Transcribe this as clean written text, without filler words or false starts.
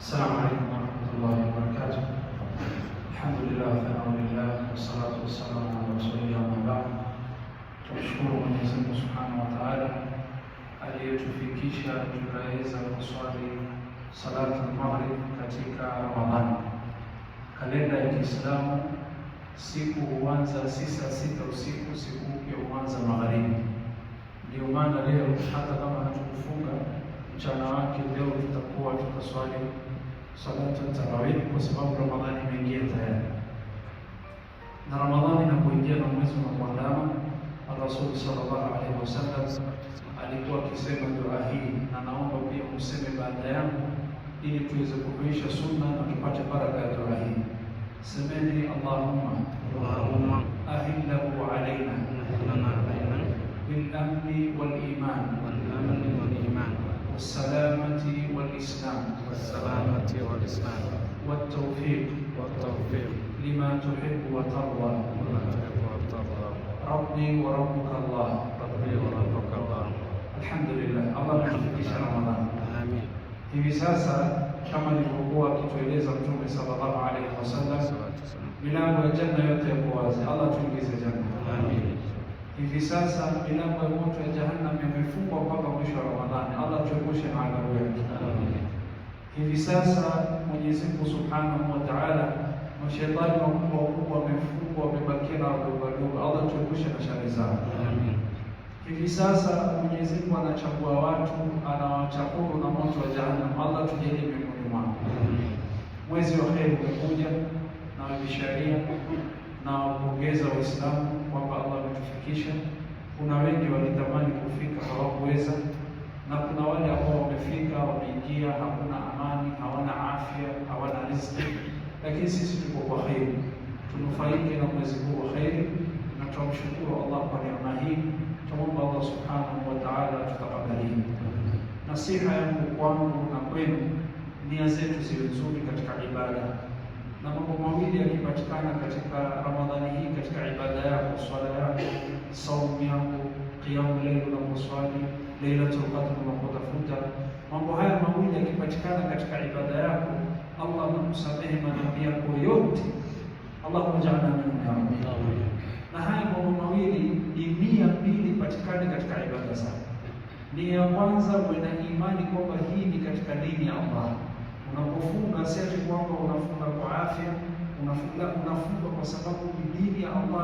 السلام عليكم ورحمة الله وبركاته. الحمد لله ثناء لله والصلاة والسلام على رسول الله أما بعد. Tunashukuru Mwenyezi Mungu Subhanahu wa Ta'ala aliyetufikisha tukaweza kuswali salatu al-maghrib katika Ramadhani. Kalenda ya Kiislamu siku huanza saa 6 usiku, siku mpya huanza magharibi. Ndio maana leo hata kama hatukufunga mchana wake, leo tutakuwa tutaswali salatu tarawih kwa sababu Ramadhani imeingia tayari. Na Ramadhani inapoingia na mwezi unapoandama, Rasul sallallahu alaihi wasallam alikuwa akisema dua hii, na naomba pia useme baada yangu ili tuweze kuhuisha sunna na tupate baraka ya dua hii. Semeni Allahumma ahillahu alaina bil amni wal iman والسلامة والإسلام والتوفيق لما تحب وترضى ربي وربك الله. Alhamdulillah, Allah ametufikisha Ramadhani. Amin. Hivi sasa kama nilivyokuwa akitueleza Mtume sallallahu alaihi wasallam, milango ya janna yote yako wazi. Allah tuingize janna. Amin. Hivi sasa milango ya moto ya jahannam imefungwa mpaka mwisho wa Ramadhani. Allah tuepushe na adhabu yake. Amin. Hivi sasa Mwenyezi Mungu Subhanahu wa Ta'ala, mashaitani wakubwa wamefungwa, wamebakia na wadogo. Allah tuepushe na shari zao. Amin. Hivi sasa Mwenyezi Mungu anachagua watu, anawachagua na moto wa jahannam. Allah tujalie miongoni mwao. Amin. Mwezi wa kheri umekuja na bisharia na kuongeza Waislamu kwamba Allah ametufikisha. Kuna wengi walitamani kufika hawakuweza, na kuna wale ambao wamefika wameingia, hakuna amani, hawana afya, hawana riziki, lakini sisi tuko kwa kheri, tunufaike na mwezi huu wa kheri, na tumshukuru Allah kwa neema hii. Tumomba Allah Subhanahu wa Ta'ala tutakabalie. Nasiha yangu kwangu na kwenu, nia zetu ziwe nzuri katika ibada, na mambo mawili yakipatikana katika Ramadhani hii, katika ibada yako, swala yako, saumu yako, qiyamul layl unaposwali, Lailatul Qadr unapotafuta, mambo haya mawili yakipatikana katika ibada yako, Allah anakusamehe madhambi yako yote. Allahumma ja'alna minhum ya rabbi. Na haya mambo mawili ni nia mbili patikane katika ibada zako. Nia ya kwanza, uwe na imani kwamba hii ni katika dini ya Allah. Unapofunga si ati kwamba unafunga kwa afya, unafunga kwa sababu ni dini ya Allah.